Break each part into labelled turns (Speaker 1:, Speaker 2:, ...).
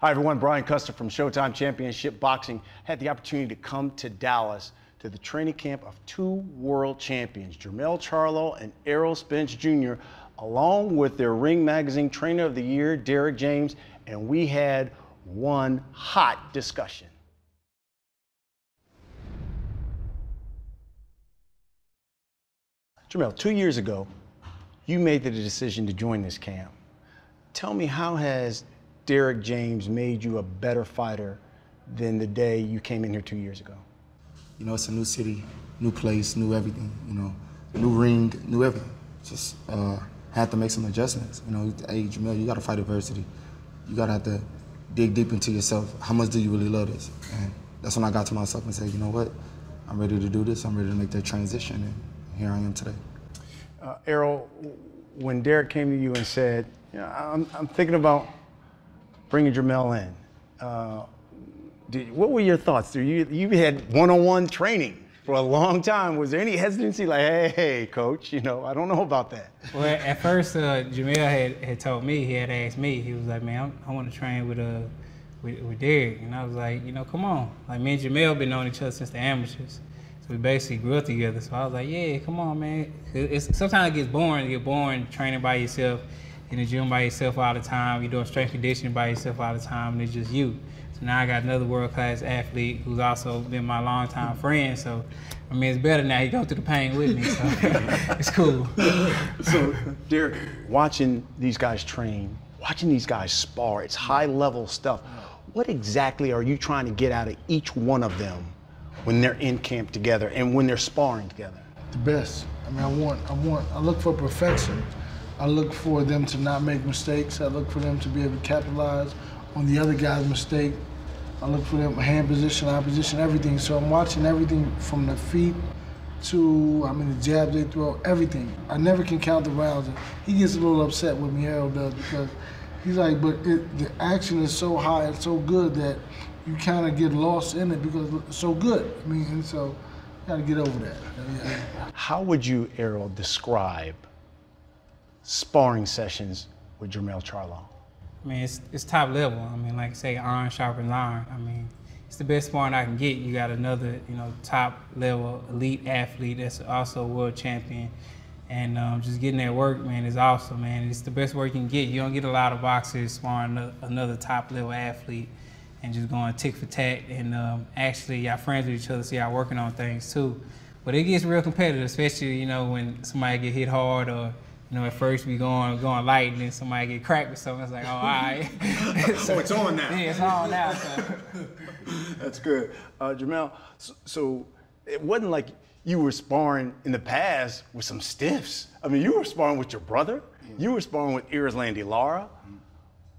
Speaker 1: Hi everyone, Brian Custer from SHOWTIME Championship Boxing. Had the opportunity to come to Dallas to the training camp of two world champions, Jermell Charlo and Errol Spence Jr., along with their Ring Magazine Trainer of the Year, Derrick James, and we had one hot discussion. Jermell, 2 years ago, you made the decision to join this camp. Tell me, how has Derrick James made you a better fighter than the day you came in here 2 years ago?
Speaker 2: You know, it's a new city, new place, new everything, you know, new ring, new everything. Just had to make some adjustments. You know, hey, Jermell, you got to fight adversity. You got to have to dig deep into yourself. How much do you really love this? And that's when I got to myself and said, you know what, I'm ready to do this. I'm ready to make that transition, and here I am today.
Speaker 1: Errol, when Derrick came to you and said, you know, I'm thinking about bringing Jermell in, what were your thoughts? You had one-on-one training for a long time. Was there any hesitancy, like, hey, coach, you know, I don't know about that?
Speaker 3: Well, at first, Jermell had told me, he had asked me, he was like, man, I want to train with Derrick. And I was like, you know, come on. Like, me and Jermell been knowing each other since the amateurs. So we basically grew up together. So I was like, yeah, come on, man. Sometimes it gets boring. You get boring training by yourself in the gym by yourself all the time. You're doing strength conditioning by yourself all the time, and it's just you. So now I got another world-class athlete who's also been my longtime friend. So, I mean, it's better now. He go through the pain with me, so it's cool.
Speaker 1: So, Derrick, watching these guys train, watching these guys spar, it's high-level stuff. What exactly are you trying to get out of each one of them when they're in camp together and when they're sparring together?
Speaker 4: The best. I mean, I look for perfection. I look for them to not make mistakes. I look for them to be able to capitalize on the other guy's mistake. I look for them hand position, eye position, everything. So I'm watching everything from the feet to, I mean, the jab they throw, everything. I never can count the rounds. He gets a little upset with me, Errol does, because he's like, but the action is so high and so good that you kind of get lost in it because it's so good. I mean, and so you got to get over that. Yeah.
Speaker 1: How would you, Errol, describe sparring sessions with Jermell Charlo?
Speaker 3: I mean, it's top level. I mean, like I say, iron sharpens iron. I mean, it's the best sparring I can get. You got another, you know, top level elite athlete that's also a world champion. And just getting that work, man, is awesome, man. It's the best work you can get. You don't get a lot of boxers sparring another top level athlete and just going tick for tack. And actually, y'all friends with each other, so y'all working on things too. But it gets real competitive, especially, you know, when somebody get hit hard, or, you know, at first we going light, and then somebody get cracked with something. It's like, oh, all right.
Speaker 1: So it's on now.
Speaker 3: Yeah, it's on now. So.
Speaker 1: That's good. Jermell, so it wasn't like you were sparring in the past with some stiffs. I mean, you were sparring with your brother. You were sparring with Landy Lara.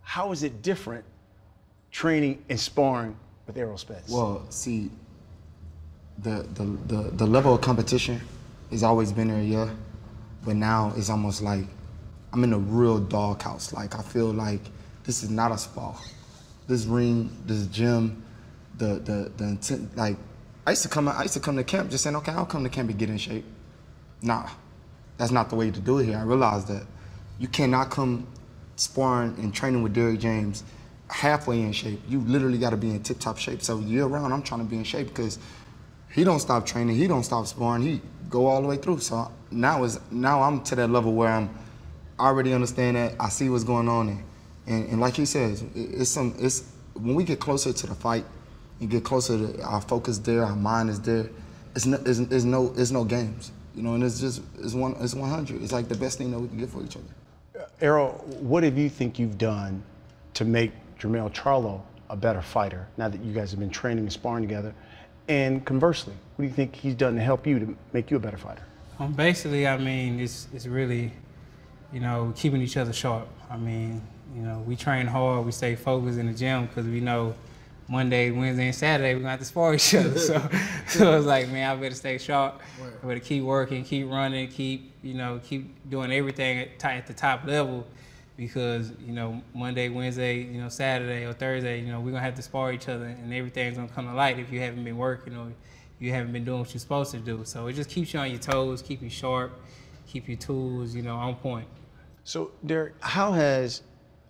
Speaker 1: How is it different training and sparring with Errol Spence?
Speaker 2: Well, see, the level of competition has always been there, yeah. But now it's almost like I'm in a real doghouse. Like, I feel like this is not a spa. This ring, this gym, the intent. Like, I used to come to camp just saying, okay, I'll come to camp and get in shape. Nah, that's not the way to do it here. I realized that you cannot come sparring and training with Derrick James halfway in shape. You literally got to be in tip-top shape. So year round, I'm trying to be in shape because he don't stop training, he don't stop sparring, he go all the way through. So now I'm to that level where I already understand that, I see what's going on, and like he says, it's when we get closer to the fight, you get closer to our focus there, our mind is there. It's no games, you know, and it's 100. It's like the best thing that we can get for each other.
Speaker 1: Errol, what have you think you've done to make Jermell Charlo a better fighter now that you guys have been training and sparring together? And conversely, what do you think he's done to help you to make you a better fighter?
Speaker 3: Basically, I mean, it's really, you know, keeping each other sharp. I mean, you know, we train hard, we stay focused in the gym because we know Monday, Wednesday, and Saturday we're gonna have to spar each other. So it's like, man, I better stay sharp. I better keep working, keep running, keep doing everything at the top level, because, you know, Monday, Wednesday, you know, Saturday or Thursday, you know, we're gonna have to spar each other, and everything's gonna come to light if you haven't been working or you haven't been doing what you're supposed to do. So it just keeps you on your toes, keep you sharp, keep your tools, you know, on point.
Speaker 1: So, Derrick, how has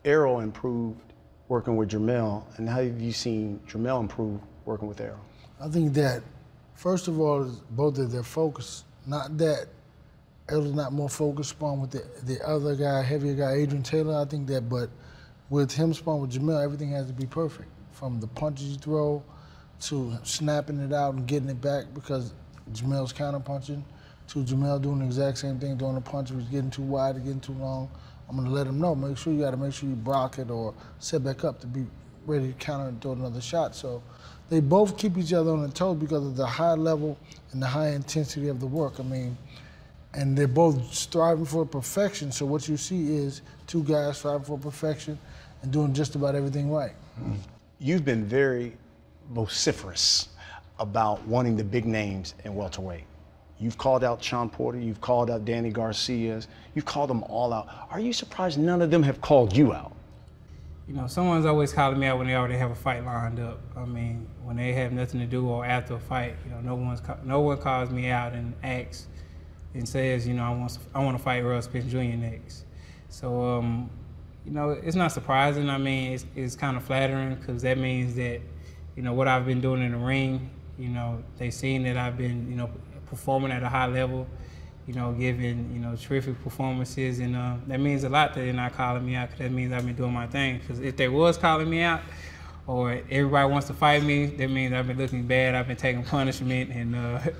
Speaker 1: Errol improved working with Jermell, and how have you seen Jermell improve working with Errol?
Speaker 4: I think that, first of all, is both of their focus. Not that Errol's not more focused sparring with the other guy, heavier guy, Adrian Taylor. I think that, but with him sparring with Jermell, everything has to be perfect. From the punches you throw to snapping it out and getting it back because Jermell's counter-punching, to Jermell doing the exact same thing, throwing a punch if it's getting too wide or getting too long. I'm gonna let him know, make sure you block it or set back up to be ready to counter and throw another shot. So they both keep each other on their toes because of the high level and the high intensity of the work. I mean, and they're both striving for perfection. So what you see is two guys striving for perfection and doing just about everything right.
Speaker 1: You've been very vociferous about wanting the big names in welterweight. You've called out Shawn Porter, you've called out Danny Garcia's, you've called them all out. Are you surprised none of them have called you out?
Speaker 3: You know, someone's always calling me out when they already have a fight lined up. I mean, when they have nothing to do or after a fight, you know, no one calls me out and asks and says, you know, I want to fight Errol Spence Jr. next. So, you know, it's not surprising. I mean, it's kind of flattering because that means that, you know, what I've been doing in the ring, you know, they've seen that I've been, you know, performing at a high level, you know, giving, you know, terrific performances, and that means a lot that they're not calling me out, because that means I've been doing my thing. Because if they was calling me out, or everybody wants to fight me, that means I've been looking bad, I've been taking punishment, and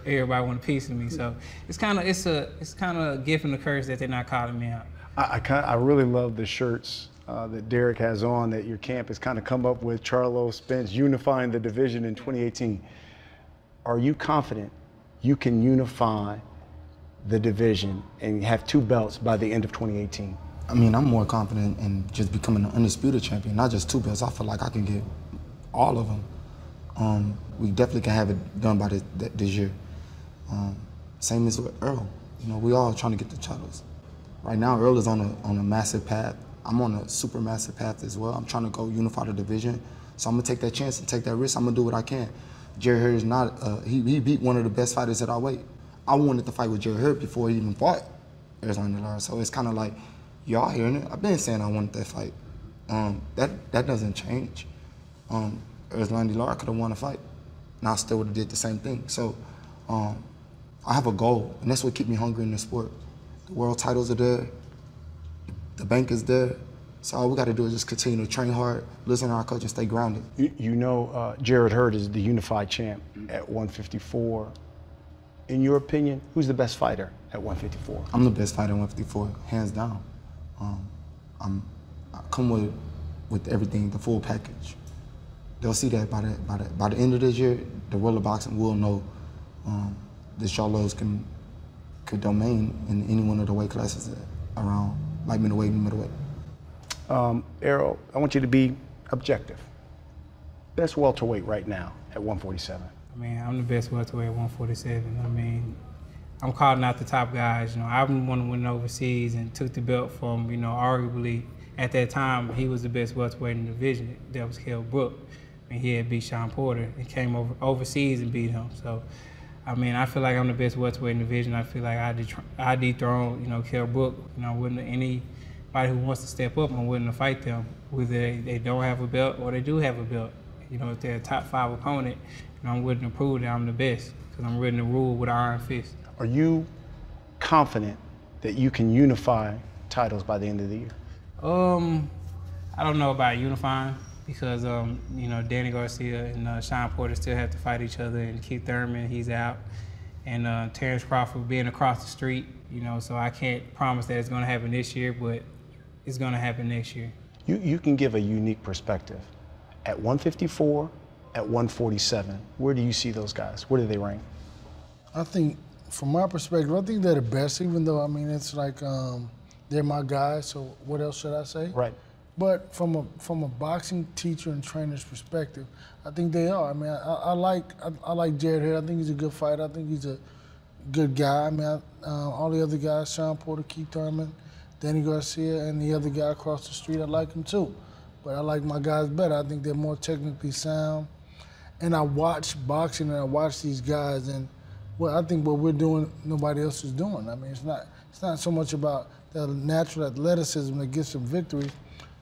Speaker 3: everybody want a piece of me. So it's kind of a gift and a curse that they're not calling me out.
Speaker 1: I really love the shirts that Derrick has on that your camp has kind of come up with, Charlo Spence unifying the division in 2018. Are you confident you can unify the division and have 2 belts by the end of 2018?
Speaker 2: I mean, I'm more confident in just becoming an undisputed champion, not just 2 belts. I feel like I can get all of them. We definitely can have it done by this year. Same as with Errol. You know, we all trying to get the titles. Right now, Errol is on a massive path. I'm on a super massive path as well. I'm trying to go unify the division. So I'm gonna take that chance and take that risk. I'm gonna do what I can. Jerry Hurd is not, he beat one of the best fighters at our weight. I wanted to fight with Jerry Hurd before he even fought Errol Spence. So it's kind of like, y'all hearing it? I've been saying I wanted that fight. That doesn't change. Errol Spence could have won a fight, and I still would have did the same thing. So I have a goal, and that's what keeps me hungry in the sport. The world titles are there, the bank is there. So all we got to do is just continue to train hard, listen to our coach, and stay grounded.
Speaker 1: You know, Jarrett Hurd is the unified champ at 154. In your opinion, who's the best fighter at 154?
Speaker 2: I'm the best fighter at 154, hands down. I come with everything, the full package. They'll see that by the end of this year, the world of boxing will know the Charlos could domain in any one of the weight classes around light middleweight and middleweight.
Speaker 1: Errol, I want you to be objective. Best welterweight right now at 147.
Speaker 3: I mean, I'm the best welterweight at 147. I mean, I'm calling out the top guys. You know, I'm the one who went overseas and took the belt from, you know, arguably at that time he was the best welterweight in the division. That was Kell Brook. I mean, he had beat Shawn Porter and came overseas and beat him. So, I mean, I feel like I'm the best welterweight in the division. I feel like I dethroned, you know, Kell Brook. You know, wouldn't anybody who wants to step up, I'm willing to fight them, whether they don't have a belt or they do have a belt. You know, if they're a top 5 opponent, you know, I'm willing to prove that I'm the best because I'm willing to rule with an iron fist.
Speaker 1: Are you confident that you can unify titles by the end of the year?
Speaker 3: I don't know about unifying because, you know, Danny Garcia and Shawn Porter still have to fight each other, and Keith Thurman, he's out, and Terrence Crawford being across the street, you know, so I can't promise that it's going to happen this year, but it's going to happen next year.
Speaker 1: You can give a unique perspective. At 154, at 147, where do you see those guys? Where do they rank?
Speaker 4: I think, from my perspective, I think they're the best, even though, I mean, it's like they're my guys, so what else should I say?
Speaker 1: Right.
Speaker 4: But from a boxing teacher and trainer's perspective, I think they are. I mean, I like Jarrett Hurd. I think he's a good fighter. I think he's a good guy. I mean, all the other guys, Shawn Porter, Keith Thurman, Danny Garcia, and the other guy across the street, I like him too. But I like my guys better. I think they're more technically sound. And I watch boxing and I watch these guys, and well, I think what we're doing, nobody else is doing. I mean, it's not so much about the natural athleticism that gets them victory.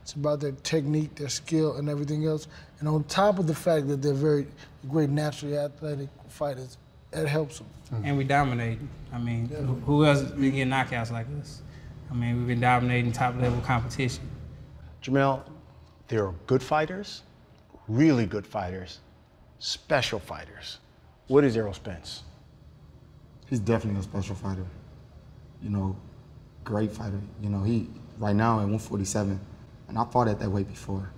Speaker 4: It's about their technique, their skill, and everything else. And on top of the fact that they're very great naturally athletic fighters, it helps them.
Speaker 3: And we dominate. I mean, who else been getting knockouts like us? I mean, we've been dominating top-level competition.
Speaker 1: Jermell, there are good fighters, really good fighters, special fighters. What is Errol Spence?
Speaker 2: He's definitely a special fighter. You know, great fighter. You know, he right now at 147, and I fought at that weight before.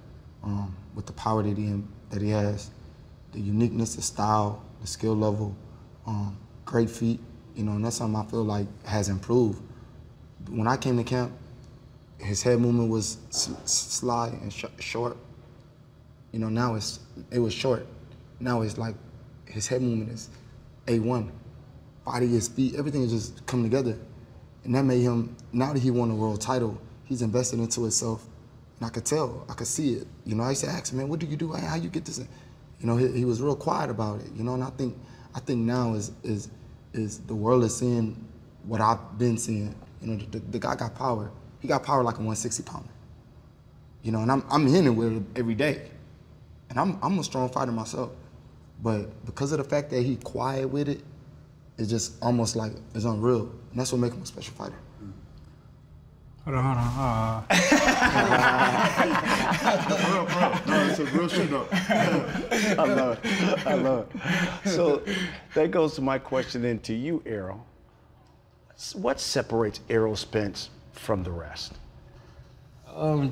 Speaker 2: With the power that he has, the uniqueness, the style, the skill level, great feet. You know, and that's something I feel like has improved. When I came to camp, his head movement was sly and short. You know, now it was short. Now it's like his head movement is A1. Body, his feet, everything is just coming together. And that made him, now that he won a world title, he's invested into himself. And I could tell, I could see it. You know, I used to ask him, man, what do you do? How you get this? You know, he was real quiet about it. You know, and I think now is the world is seeing what I've been seeing. You know, the guy got power. He got power like a 160-pounder. You know, and I'm in it with it every day. And I'm a strong fighter myself. But because of the fact that he quiet with it, it's just almost like it's unreal. And that's what makes him a special fighter.
Speaker 3: Hold on.
Speaker 2: No, it's a real shit though.
Speaker 1: I love it. So that goes to my question then to you, Errol. What separates Errol Spence from the rest?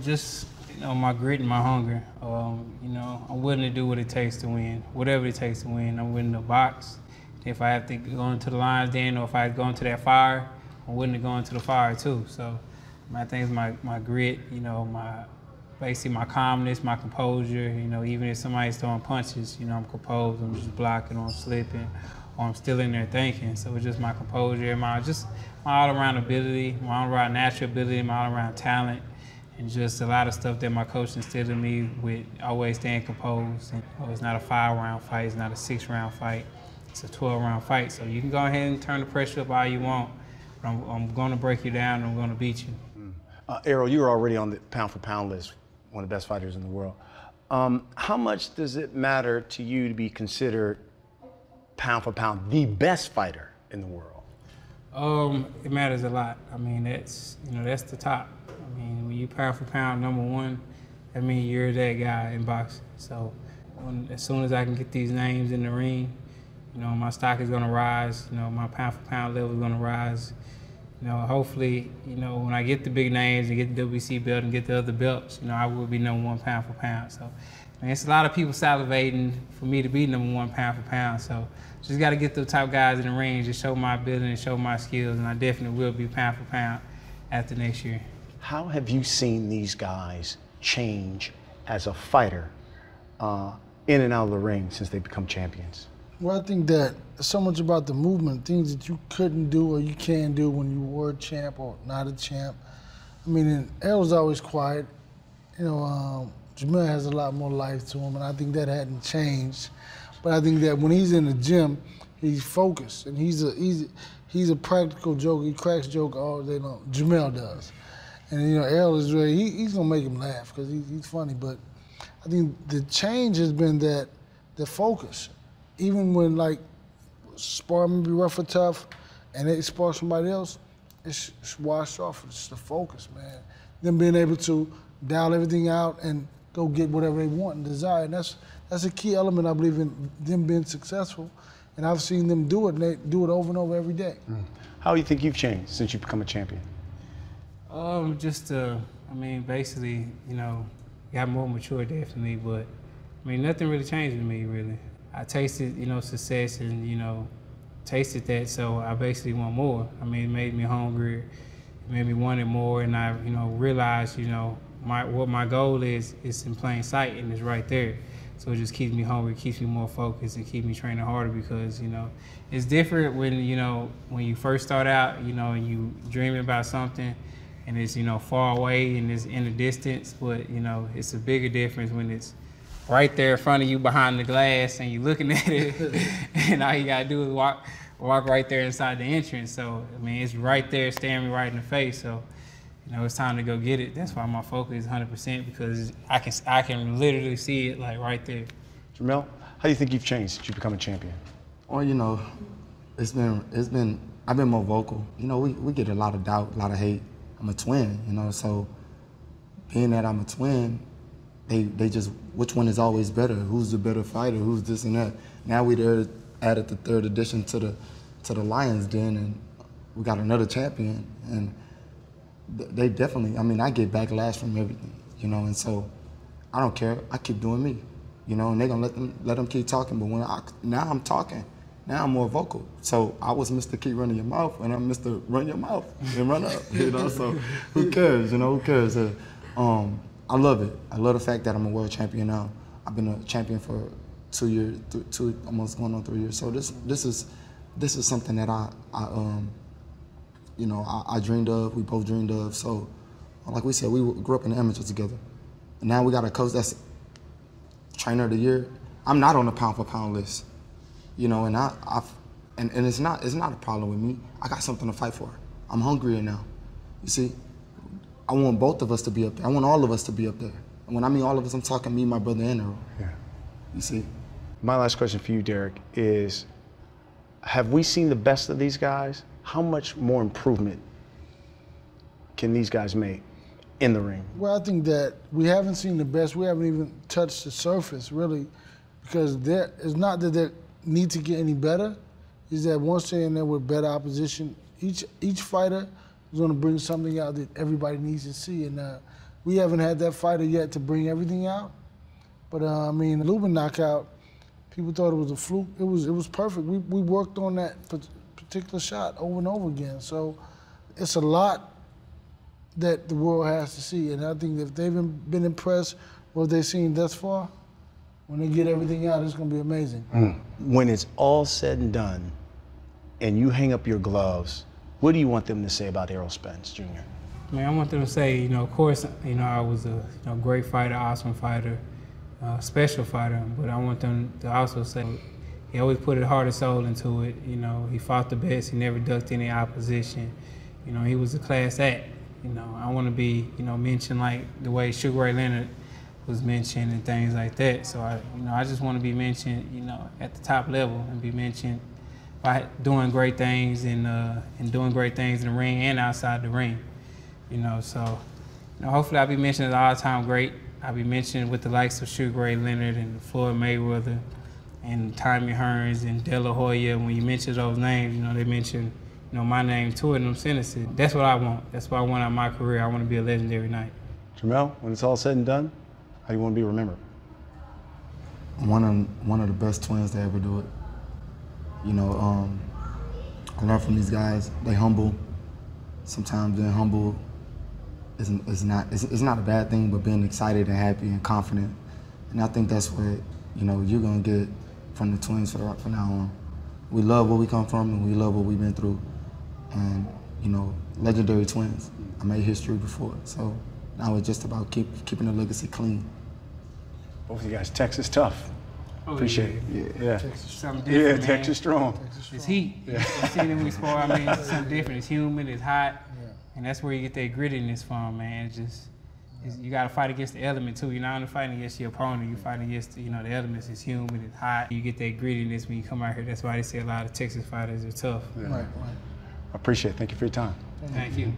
Speaker 3: Just, you know, my grit and my hunger. You know, I'm willing to do what it takes to win. Whatever it takes to win, I'm willing to box. If I have to go into the lines then, or if I go into that fire, I'm willing to go into the fire too. So I think it's my grit, you know, basically my calmness, my composure. You know, even if somebody's throwing punches, you know, I'm composed, I'm just blocking, or I'm slipping, or I'm still in there thinking. So it's just my composure and my all-around ability, my all-around natural ability, my all-around talent, and just a lot of stuff that my coach instilled in me with always staying composed. And, you know, it's not a 5-round fight, it's not a 6-round fight, it's a 12-round fight. So you can go ahead and turn the pressure up all you want, but I'm going to break you down and I'm going to beat you.
Speaker 1: Errol, you were already on the pound-for-pound list, one of the best fighters in the world. How much does it matter to you to be considered pound-for-pound the best fighter in the world?
Speaker 3: It matters a lot. I mean, that's the top. I mean, when you pound-for-pound #1, that means you're that guy in boxing. So as soon as I can get these names in the ring, you know, my stock is going to rise. You know, my pound-for-pound level is going to rise. You know, hopefully, you know, when I get the big names and get the WBC belt and get the other belts, you know, I will be #1 pound-for-pound. So, I mean, it's a lot of people salivating for me to be #1 pound-for-pound. So, just got to get the top guys in the ring, just show my ability and show my skills, and I definitely will be pound-for-pound after next year.
Speaker 1: How have you seen these guys change as a fighter in and out of the ring since they become champions?
Speaker 4: Well, I think that so much about the movement, things that you couldn't do or you can do when you were a champ or not a champ. I mean, Errol's always quiet. You know, Jermell has a lot more life to him, and I think that hadn't changed. But I think that when he's in the gym, he's focused, and he's a practical joker. He cracks joke all day long. Jermell does. And, you know, Errol is really, he's going to make him laugh because he's funny. But I think the change has been that the focus. Even when, like, sparring may be rough or tough and they spar somebody else, it's washed off. It's the focus, man. Them being able to dial everything out and go get whatever they want and desire. And that's a key element, I believe, in them being successful. And I've seen them do it, and they do it over and over every day.
Speaker 1: How do you think you've changed since you've become a champion?
Speaker 3: I mean, basically, you know, got more mature, definitely, but, I mean, nothing really changed with me, really. I tasted, you know, success and, you know, tasted that, so I basically want more. I mean, it made me hungrier, it made me want it more, and I, you know, realized, you know, what my goal is in plain sight, and it's right there. So it just keeps me hungry, keeps me more focused, and keeps me training harder because, you know, it's different when, you know, when you first start out, you know, and you dreaming about something, and it's, you know, far away and it's in the distance, but, you know, it's a bigger difference when it's right there in front of you behind the glass and you're looking at it and all you gotta do is walk right there inside the entrance. So, I mean, it's right there staring me right in the face. So, you know, it's time to go get it. That's why my focus is 100% because I can literally see it like right there.
Speaker 1: Jermell, how do you think you've changed since you've become a champion?
Speaker 2: Well, you know, I've been more vocal. You know, we get a lot of doubt, a lot of hate. I'm a twin, you know, so being that I'm a twin, they just, which one is always better? Who's the better fighter? Who's this and that? Now we added the third edition to the Lions Den, and we got another champion, and they definitely, I mean, I get backlash from everything, you know, and so I don't care. I keep doing me, you know, and they're gonna let them keep talking. But now I'm talking, now I'm more vocal. So I was Mr. Keep Running Your Mouth, and I'm Mr. Run Your Mouth and Run Up, you know. So who cares, you know? Who cares? I love it. I love the fact that I'm a world champion now. I've been a champion for 2 years, almost going on 3 years. So this is something that I dreamed of. We both dreamed of. So, like we said, we grew up in the amateurs together. And now we got a coach that's trainer of the year. I'm not on the pound for pound list, you know. And and it's not a problem with me. I got something to fight for. I'm hungrier now. You see, I want both of us to be up there. I want all of us to be up there. And when I mean all of us, I'm talking me, my brother, and Errol.
Speaker 1: Yeah.
Speaker 2: You see.
Speaker 1: My last question for you, Derrick, is have we seen the best of these guys? How much more improvement can these guys make in the ring?
Speaker 4: Well, I think that we haven't seen the best. We haven't even touched the surface, really, because it's not that they need to get any better. It's that once they're in there with better opposition, each fighter is going to bring something out that everybody needs to see. And we haven't had that fighter yet to bring everything out. But, I mean, the Lubin knockout, people thought it was a fluke. It was perfect. We worked on that particular shot over and over again. So it's a lot that the world has to see. And I think that if they've been impressed with what they've seen thus far, when they get everything out, it's going to be amazing.
Speaker 1: When it's all said and done and you hang up your gloves, what do you want them to say about Errol Spence Jr.?
Speaker 3: I want them to say, you know, of course, you know, I was a great fighter, awesome fighter, special fighter, but I want them to also say he always put his heart and soul into it. You know, he fought the best. He never ducked any opposition. You know, he was a class act. You know, I want to be, you know, mentioned like the way Sugar Ray Leonard was mentioned and things like that. So I just want to be mentioned, you know, at the top level and be mentioned by doing great things and doing great things in the ring and outside the ring. You know, so you know, hopefully I'll be mentioned as an all-time great. I'll be mentioned with the likes of Sugar Ray Leonard and Floyd Mayweather and Tommy Hearns and De La Hoya. When you mention those names, you know, they mention, you know, my name too in them sentences. That's what I want. That's what I want out of my career. I want to be a legendary night.
Speaker 1: Jermell, when it's all said and done, how do you want to be remembered?
Speaker 2: One of the best twins to ever do it. You know, I learn from these guys. They humble. Sometimes being humble is not a bad thing, but being excited and happy and confident. And I think that's what, you know, you're gonna get from the twins from now on. We love where we come from and we love what we've been through. And, you know, legendary twins. I made history before, so now it's just about keeping the legacy clean.
Speaker 1: Both of you guys, Texas tough.
Speaker 3: Oh,
Speaker 1: Appreciate it. Yeah.
Speaker 3: Texas something different, man.
Speaker 1: Texas strong.
Speaker 3: It's heat. Yeah. I've seen it when we spar. I mean, it's something different. It's humid, it's hot, and that's where you get that grittiness from, man. You got to fight against the element too. You're not only fighting against your opponent, you're fighting against, you know, the elements. It's humid, it's hot. You get that grittiness when you come out here. That's why they say a lot of Texas fighters are tough.
Speaker 1: Yeah. Right. I appreciate it. Thank you for your time.
Speaker 3: Thank you.